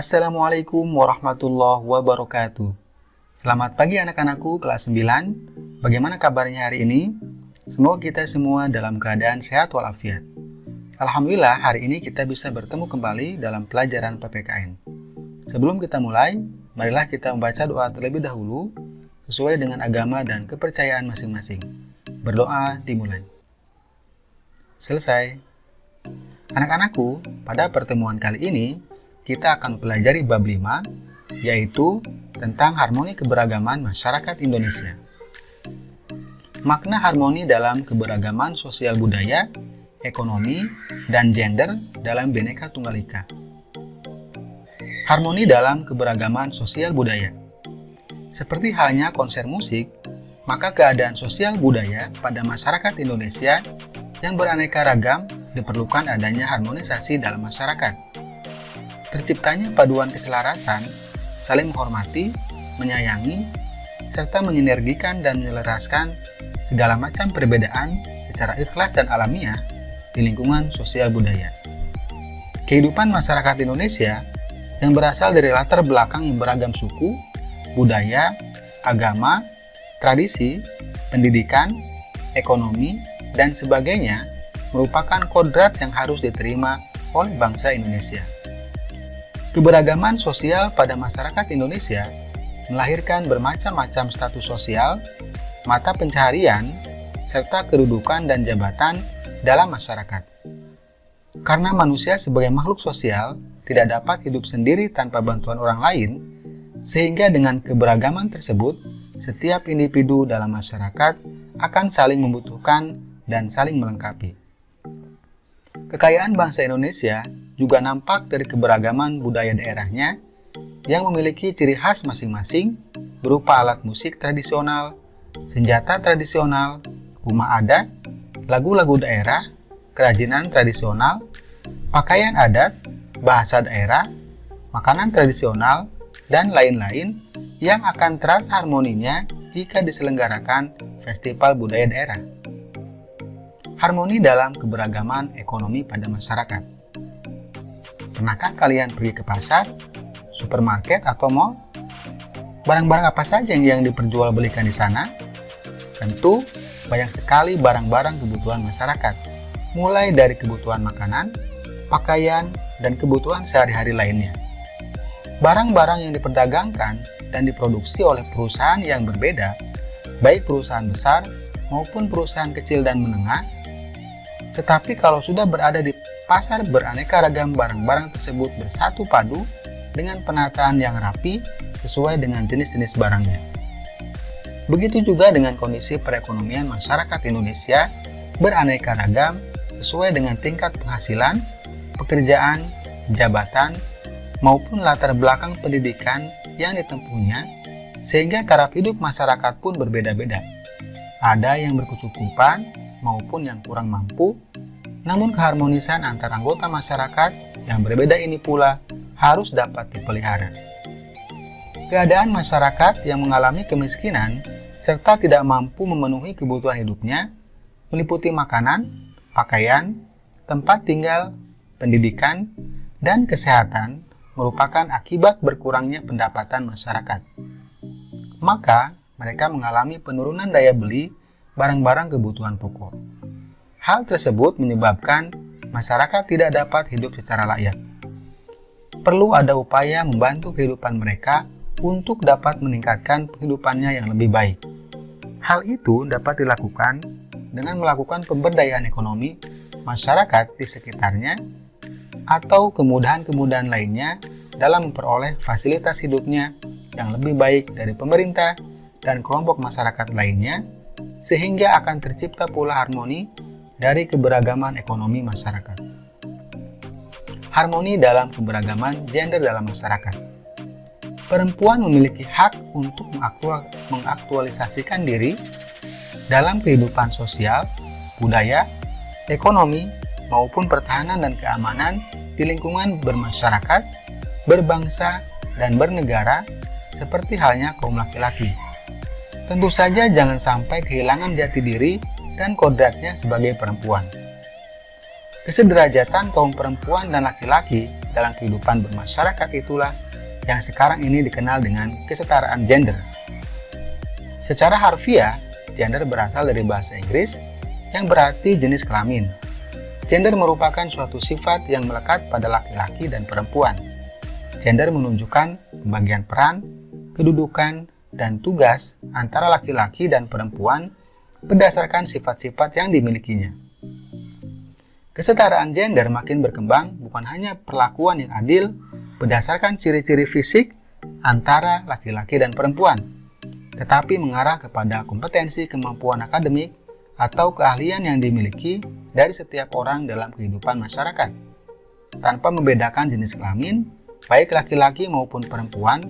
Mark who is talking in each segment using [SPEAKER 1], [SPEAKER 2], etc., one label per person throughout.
[SPEAKER 1] Assalamualaikum warahmatullahi wabarakatuh. Selamat pagi anak-anakku kelas 9. Bagaimana kabarnya hari ini? Semoga kita semua dalam keadaan sehat walafiat. Alhamdulillah hari ini kita bisa bertemu kembali dalam pelajaran PPKN. Sebelum kita mulai, marilah kita membaca doa terlebih dahulu sesuai dengan agama dan kepercayaan masing-masing. Berdoa dimulai. Selesai. Anak-anakku, pada pertemuan kali ini kita akan pelajari bab 5, yaitu tentang harmoni keberagaman masyarakat Indonesia. Makna harmoni dalam keberagaman sosial budaya, ekonomi, dan gender dalam Bhinneka Tunggal Ika. Harmoni dalam keberagaman sosial budaya. Seperti halnya konser musik, maka keadaan sosial budaya pada masyarakat Indonesia yang beraneka ragam diperlukan adanya harmonisasi dalam masyarakat. Terciptanya paduan keselarasan, saling menghormati, menyayangi, serta menyinergikan dan menyelaraskan segala macam perbedaan secara ikhlas dan alamiah di lingkungan sosial budaya. Kehidupan masyarakat Indonesia yang berasal dari latar belakang yang beragam suku, budaya, agama, tradisi, pendidikan, ekonomi, dan sebagainya merupakan kodrat yang harus diterima oleh bangsa Indonesia. Keberagaman sosial pada masyarakat Indonesia melahirkan bermacam-macam status sosial, mata pencaharian, serta kedudukan dan jabatan dalam masyarakat. Karena manusia sebagai makhluk sosial tidak dapat hidup sendiri tanpa bantuan orang lain, sehingga dengan keberagaman tersebut, setiap individu dalam masyarakat akan saling membutuhkan dan saling melengkapi. Kekayaan bangsa Indonesia juga nampak dari keberagaman budaya daerahnya yang memiliki ciri khas masing-masing berupa alat musik tradisional, senjata tradisional, rumah adat, lagu-lagu daerah, kerajinan tradisional, pakaian adat, bahasa daerah, makanan tradisional, dan lain-lain yang akan terasa harmoninya jika diselenggarakan festival budaya daerah. Harmoni dalam keberagaman ekonomi pada masyarakat. Pernahkah kalian pergi ke pasar, supermarket, atau mall? Barang-barang apa saja yang diperjualbelikan di sana? Tentu banyak sekali barang-barang kebutuhan masyarakat, mulai dari kebutuhan makanan, pakaian, dan kebutuhan sehari-hari lainnya. Barang-barang yang diperdagangkan dan diproduksi oleh perusahaan yang berbeda, baik perusahaan besar maupun perusahaan kecil dan menengah, tetapi kalau sudah berada di pasar beraneka ragam barang-barang tersebut bersatu padu dengan penataan yang rapi sesuai dengan jenis-jenis barangnya. Begitu juga dengan kondisi perekonomian masyarakat Indonesia beraneka ragam sesuai dengan tingkat penghasilan, pekerjaan, jabatan, maupun latar belakang pendidikan yang ditempuhnya, sehingga taraf hidup masyarakat pun berbeda-beda. Ada yang berkecukupan maupun yang kurang mampu, namun keharmonisan antar anggota masyarakat yang berbeda ini pula harus dapat dipelihara. Keadaan masyarakat yang mengalami kemiskinan serta tidak mampu memenuhi kebutuhan hidupnya meliputi makanan, pakaian, tempat tinggal, pendidikan, dan kesehatan merupakan akibat berkurangnya pendapatan masyarakat. Maka, mereka mengalami penurunan daya beli barang-barang kebutuhan pokok. Hal tersebut menyebabkan masyarakat tidak dapat hidup secara layak. Perlu ada upaya membantu kehidupan mereka untuk dapat meningkatkan kehidupannya yang lebih baik. Hal itu dapat dilakukan dengan melakukan pemberdayaan ekonomi masyarakat di sekitarnya atau kemudahan-kemudahan lainnya dalam memperoleh fasilitas hidupnya yang lebih baik dari pemerintah dan kelompok masyarakat lainnya, sehingga akan tercipta pula harmoni dari keberagaman ekonomi masyarakat. Harmoni dalam keberagaman gender dalam masyarakat. Perempuan memiliki hak untuk mengaktualisasikan diri dalam kehidupan sosial, budaya, ekonomi, maupun pertahanan dan keamanan di lingkungan bermasyarakat, berbangsa, dan bernegara seperti halnya kaum laki-laki. Tentu saja jangan sampai kehilangan jati diri dan kodratnya sebagai perempuan. Kesederajatan kaum perempuan dan laki-laki dalam kehidupan bermasyarakat itulah yang sekarang ini dikenal dengan kesetaraan gender. Secara harfiah, gender berasal dari bahasa Inggris yang berarti jenis kelamin. Gender merupakan suatu sifat yang melekat pada laki-laki dan perempuan. Gender menunjukkan pembagian peran, kedudukan, dan tugas antara laki-laki dan perempuan berdasarkan sifat-sifat yang dimilikinya. Kesetaraan gender makin berkembang bukan hanya perlakuan yang adil berdasarkan ciri-ciri fisik antara laki-laki dan perempuan, tetapi mengarah kepada kompetensi kemampuan akademik atau keahlian yang dimiliki dari setiap orang dalam kehidupan masyarakat. Tanpa membedakan jenis kelamin, baik laki-laki maupun perempuan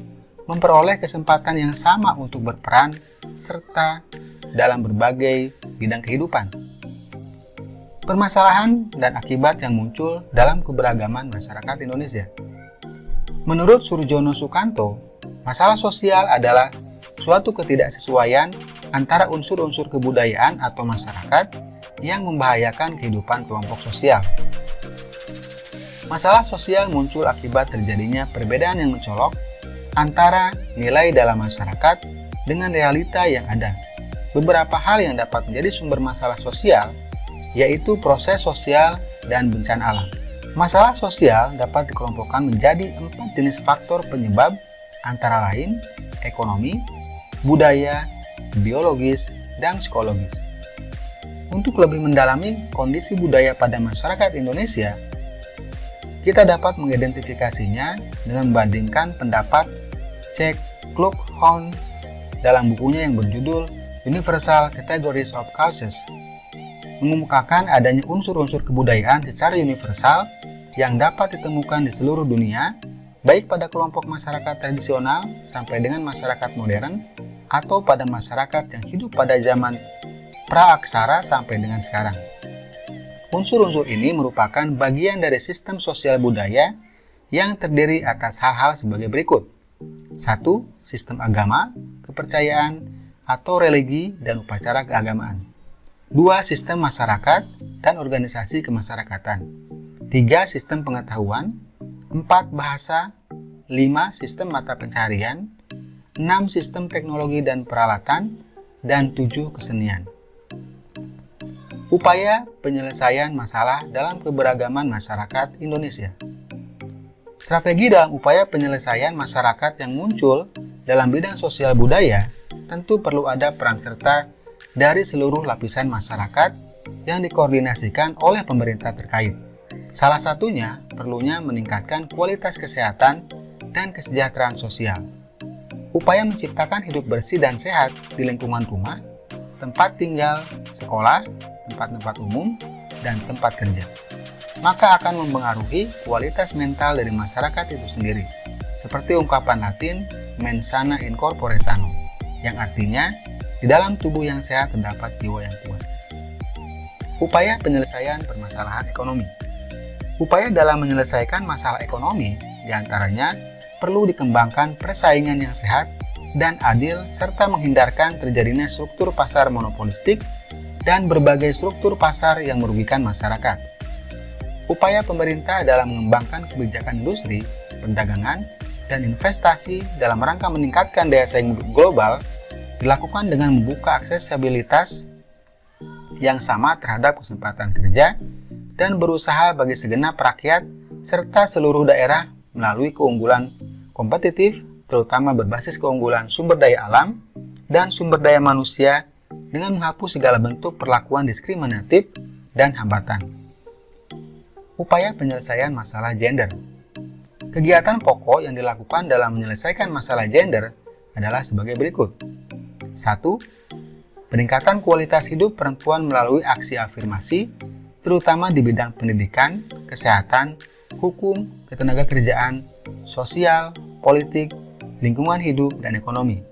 [SPEAKER 1] memperoleh kesempatan yang sama untuk berperan serta dalam berbagai bidang kehidupan. Permasalahan dan akibat yang muncul dalam keberagaman masyarakat Indonesia. Menurut Surjono Sukanto, masalah sosial adalah suatu ketidaksesuaian antara unsur-unsur kebudayaan atau masyarakat yang membahayakan kehidupan kelompok sosial. Masalah sosial muncul akibat terjadinya perbedaan yang mencolok antara nilai dalam masyarakat dengan realita yang ada. Beberapa hal yang dapat menjadi sumber masalah sosial, yaitu proses sosial dan bencana alam. Masalah sosial dapat dikelompokkan menjadi 4 jenis faktor penyebab, antara lain ekonomi, budaya, biologis, dan psikologis. Untuk lebih mendalami kondisi budaya pada masyarakat Indonesia, kita dapat mengidentifikasinya dengan membandingkan pendapat C. Kluckhohn dalam bukunya yang berjudul Universal Categories of Cultures, mengemukakan adanya unsur-unsur kebudayaan secara universal yang dapat ditemukan di seluruh dunia, baik pada kelompok masyarakat tradisional sampai dengan masyarakat modern, atau pada masyarakat yang hidup pada zaman praaksara sampai dengan sekarang. Unsur-unsur ini merupakan bagian dari sistem sosial budaya yang terdiri atas hal-hal sebagai berikut. 1. Sistem agama, kepercayaan, atau religi dan upacara keagamaan. 2. Sistem masyarakat dan organisasi kemasyarakatan. 3. Sistem pengetahuan. 4. Bahasa. 5. Sistem mata pencaharian. 6. Sistem teknologi dan peralatan. Dan 7. Kesenian. Upaya penyelesaian masalah dalam keberagaman masyarakat Indonesia. Strategi dalam upaya penyelesaian masyarakat yang muncul dalam bidang sosial budaya tentu perlu ada peran serta dari seluruh lapisan masyarakat yang dikoordinasikan oleh pemerintah terkait. Salah satunya perlunya meningkatkan kualitas kesehatan dan kesejahteraan sosial. Upaya menciptakan hidup bersih dan sehat di lingkungan rumah, tempat tinggal, sekolah, tempat-tempat umum, dan tempat kerja, maka akan mempengaruhi kualitas mental dari masyarakat itu sendiri, seperti ungkapan Latin mens sana in corpore sano, yang artinya di dalam tubuh yang sehat terdapat jiwa yang kuat. Upaya penyelesaian permasalahan ekonomi. Upaya dalam menyelesaikan masalah ekonomi diantaranya perlu dikembangkan persaingan yang sehat dan adil serta menghindarkan terjadinya struktur pasar monopolistik dan berbagai struktur pasar yang merugikan masyarakat. Upaya pemerintah dalam mengembangkan kebijakan industri, perdagangan, dan investasi dalam rangka meningkatkan daya saing global dilakukan dengan membuka aksesibilitas yang sama terhadap kesempatan kerja dan berusaha bagi segenap rakyat serta seluruh daerah melalui keunggulan kompetitif, terutama berbasis keunggulan sumber daya alam dan sumber daya manusia dengan menghapus segala bentuk perlakuan diskriminatif dan hambatan. Upaya penyelesaian masalah gender. Kegiatan pokok yang dilakukan dalam menyelesaikan masalah gender adalah sebagai berikut. 1. Peningkatan kualitas hidup perempuan melalui aksi afirmasi, terutama di bidang pendidikan, kesehatan, hukum, ketenagakerjaan, sosial, politik, lingkungan hidup, dan ekonomi.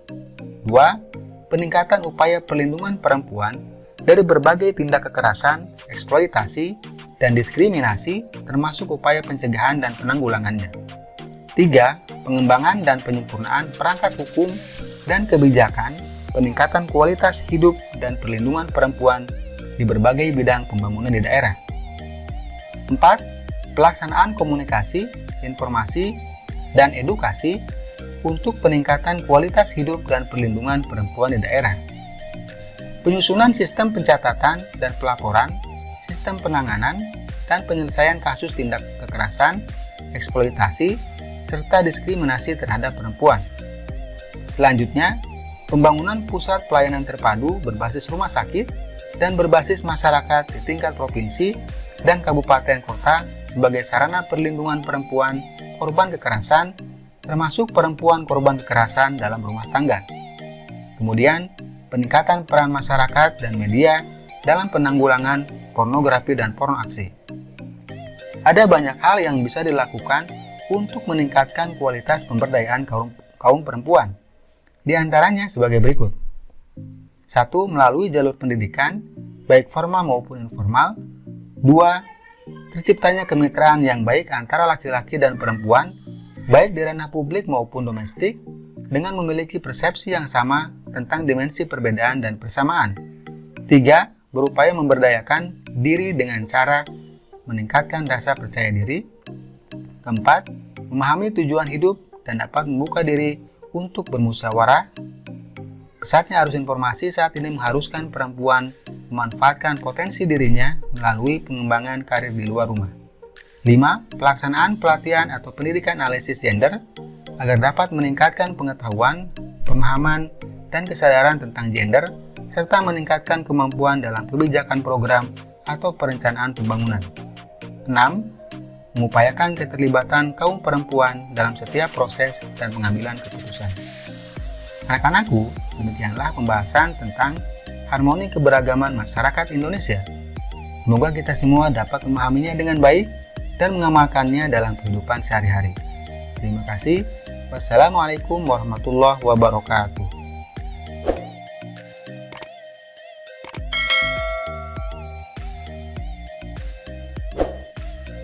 [SPEAKER 1] 2. Peningkatan upaya perlindungan perempuan dari berbagai tindak kekerasan, eksploitasi, dan diskriminasi, termasuk upaya pencegahan dan penanggulangannya. 3. Pengembangan dan penyempurnaan perangkat hukum dan kebijakan, peningkatan kualitas hidup dan perlindungan perempuan di berbagai bidang pembangunan di daerah. 4. Pelaksanaan komunikasi, informasi, dan edukasi untuk peningkatan kualitas hidup dan perlindungan perempuan di daerah. Penyusunan sistem pencatatan dan pelaporan, sistem penanganan, dan penyelesaian kasus tindak kekerasan, eksploitasi, serta diskriminasi terhadap perempuan. Selanjutnya, pembangunan pusat pelayanan terpadu berbasis rumah sakit dan berbasis masyarakat di tingkat provinsi dan kabupaten kota sebagai sarana perlindungan perempuan korban kekerasan, termasuk perempuan korban kekerasan dalam rumah tangga. Kemudian, peningkatan peran masyarakat dan media dalam penanggulangan pornografi dan porno aksi. Ada banyak hal yang bisa dilakukan untuk meningkatkan kualitas pemberdayaan kaum perempuan. Di antaranya sebagai berikut. 1. Melalui jalur pendidikan, baik formal maupun informal. 2. Terciptanya kemitraan yang baik antara laki-laki dan perempuan, baik di ranah publik maupun domestik, dengan memiliki persepsi yang sama tentang dimensi perbedaan dan persamaan. 3. Berupaya memberdayakan diri dengan cara meningkatkan rasa percaya diri. 4. Memahami tujuan hidup dan dapat membuka diri untuk bermusyawarah. Pesatnya arus informasi saat ini mengharuskan perempuan memanfaatkan potensi dirinya melalui pengembangan karir di luar rumah. 5. Pelaksanaan pelatihan atau pendidikan analisis gender agar dapat meningkatkan pengetahuan, pemahaman, dan kesadaran tentang gender, serta meningkatkan kemampuan dalam kebijakan program atau perencanaan pembangunan. 6. Mengupayakan keterlibatan kaum perempuan dalam setiap proses dan pengambilan keputusan. Anak-anakku, demikianlah pembahasan tentang harmoni keberagaman masyarakat Indonesia. Semoga kita semua dapat memahaminya dengan baik dan mengamalkannya dalam kehidupan sehari-hari. Terima kasih. Wassalamualaikum warahmatullahi wabarakatuh.